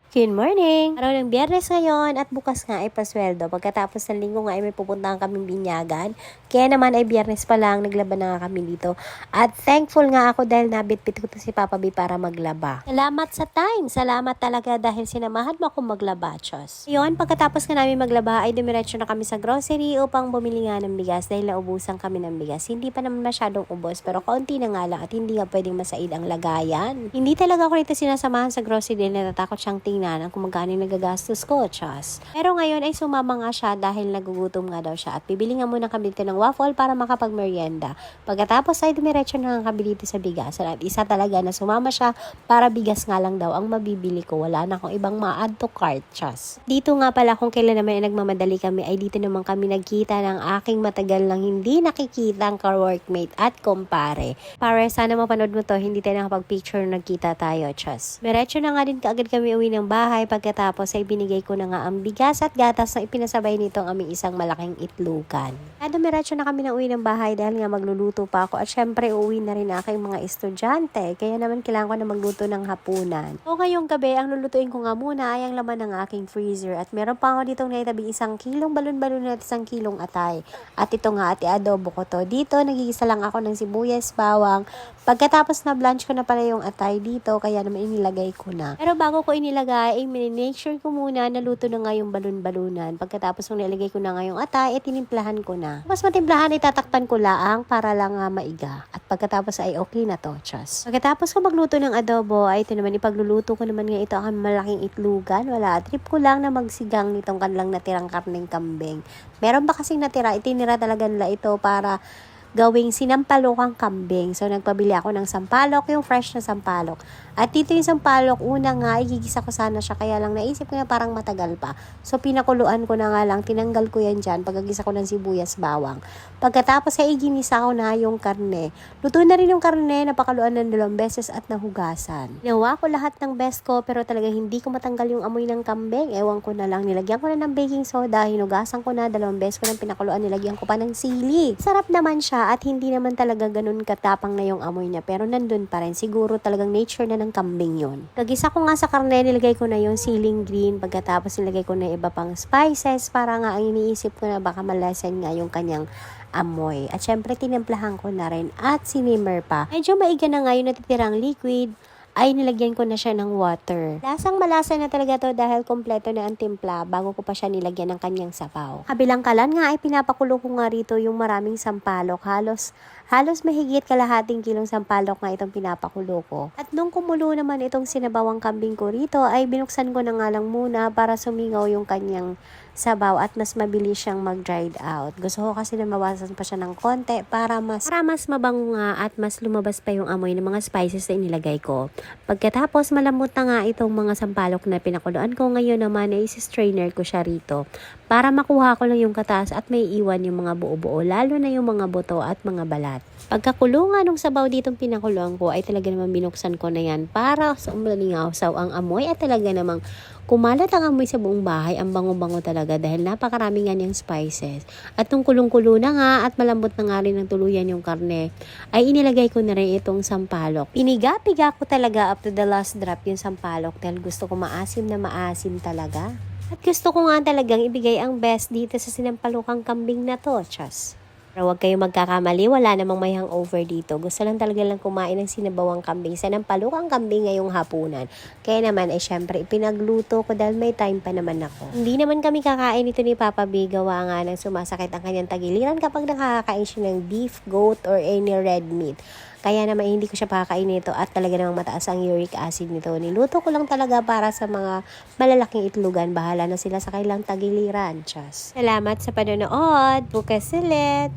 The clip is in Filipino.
Good morning! Araw ng Biyernes ngayon at bukas nga ay pasweldo. Pagkatapos ng linggo nga ay may pupuntahan kaming binyagan. Kaya naman ay Biyernes pa lang, naglaban na nga kami dito. At thankful nga ako dahil nabitbit ko to si Papa B para maglaba. Salamat sa time! Salamat talaga dahil sinamahan mo akong maglaba, Chos. Ngayon, pagkatapos nga namin maglaba ay dumiretso na kami sa grocery upang bumili nga ng bigas dahil naubusan kami ng bigas. Hindi pa naman masyadong ubos pero kaunti na nga lang at hindi nga pwedeng masaid ang lagayan. Hindi talaga ako nito sinasamahan sa grocery dahil natatakot siyang tingnan kung magkano yung nagagastos ko, Chas. Pero ngayon ay sumama nga siya dahil nagugutom nga daw siya at bibili nga muna kami dito ng waffle para makapagmerienda. Pagkatapos ay dumiretso na nga kami dito sa bigas at isa talaga na sumama siya para bigas nga lang daw ang mabibili ko. Wala na akong ibang ma-add to cart, Chas. Dito nga pala kung kailan naman ay nagmamadali kami ay dito naman kami nagkita ng aking matagal nang hindi nakikita ang ka-workmate at kumpare. Pare, sana mapanood mo to, hindi tayo nakapag-picture nagkita tayo, Chas. Diretso na nga din kaagad kami uwi ng bahay pagkatapos ay binigay ko na nga ang bigas at gatas na ipinasabay nitong aming isang malaking itlugan. At dumiretso na kami ng uwi ng bahay dahil nga magluluto pa ako at syempre uuwi na rin aking mga estudyante kaya naman kailangan ko na magluto ng hapunan. O ngayong gabi ang lulutuin ko nga muna ay ang laman ng aking freezer at meron pa ako ditong naitabing 1 kilong balon-balon at 1 kilong atay. At ito nga at i-adobo ko to. Dito nagigisa lang ako ng sibuyas, bawang. Pagkatapos na blanch ko na pala yung atay dito kaya naman inilagay ko na. Pero bago ko inilagay ay make sure ko muna naluto na nga yung balon-balunan. Pagkatapos nung nilagay ko na nga yung atay, tinimplahan ko na. Mas matimplahan, itatakpan ko laang para lang maiga. At pagkatapos ay okay na to, Chas. Pagkatapos ko magluto ng adobo, ay ito naman ipagluluto ko naman nga ito ang malaking itlugan. Wala, trip ko lang na magsigang nitong kanilang natirang karneng kambing. Meron ba kasing natira? Itinira talaga nila ito para gawing sinampalokang kambing. So, nagpabili ako ng sampalok, yung fresh na sampalok. At dito yung sampalok, una nga, igigisa ko sana siya, kaya lang naisip ko na parang matagal pa. So, pinakuluan ko na nga lang, tinanggal ko yan dyan, pagkagisa ko ng sibuyas, bawang. Pagkatapos, ay iginisa ko na yung karne. Luto na rin yung karne, napakaluan ng 2 beses at nahugasan. Ginawa ko lahat ng best ko, pero talaga hindi ko matanggal yung amoy ng kambing. Ewan ko na lang, nilagyan ko na ng baking soda, hinugasan ko na, 2 beses ko ng pinakuluan, nilagyan ko pa ng sili. Sarap naman siya at hindi naman talaga ganun katapang na yung amoy niya, pero nandun pa rin. Siguro talagang nature na ng kambing yun. Kagisa ko nga sa karne, nilagay ko na yung siling green, pagkatapos nilagay ko na iba pang spices para nga ang iniisip ko na baka malasan nga yung kanyang amoy. At syempre tinimplahan ko na rin at sinimmer pa. Medyo maiga na nga yung natitirang liquid ay nilagyan ko na siya ng water. Lasang malasa na talaga to dahil kompleto na ang timpla bago ko pa siya nilagyan ng kanyang sabaw. Kabilang kalan nga ay pinapakulo ko nga rito yung maraming sampalok. Halos mahigit kalahating kilong sampalok nga itong pinapakulo ko. At nung kumulo naman itong sinabawang kambing ko rito ay binuksan ko na nga lang muna para sumingaw yung kanyang sabaw at mas mabilis siyang mag-dried out. Gusto ko kasi na mawasan pa siya ng konti para mas mabango nga at mas lumabas pa yung amoy ng mga spices na inilagay ko. Pagkatapos malambot na nga itong mga sampalok na pinakuluan ko, ngayon naman ay strainer ko siya rito para makuha ko lang yung katas at may iwan yung mga buo-buo, lalo na yung mga buto at mga balat. Pagkakulungan ng sabaw ditong pinakuluan ko ay talaga naman binuksan ko na yan para sa umalingaw-saw ang amoy at talaga namang kumalat ang amoy sa buong bahay. Ang bango-bango talaga dahil napakarami nga niyang spices. At nung kulong-kulo na nga at malambot na nga rin ng tuluyan yung karne, ay inilagay ko na rin itong sampalok. Piniga-piga ko talaga up to the last drop yung sampalok dahil gusto ko maasim na maasim talaga. At gusto ko nga talagang ibigay ang best dito sa sinampalokang kambing na to, Chas. Pero huwag kayong magkakamali, wala namang may hangover dito. Gusto lang talaga lang kumain ng sinabawang kambing, sinampalokang kambing ngayong hapunan. Kaya naman ay syempre ipinagluto ko dahil may time pa naman ako. Hindi naman kami kakain ito ni Papa B, gawa nga ng sumasakit ang kanyang tagiliran kapag nakakain siya ng beef, goat, or any red meat. Kaya naman hindi ko siya pakakain nito at talaga namang mataas ang uric acid nito. Niluto ko lang talaga para sa mga malalaking itlugan. Bahala na sila sa kailang tagiliran. Chas. Salamat sa panonood. Bukas ulit.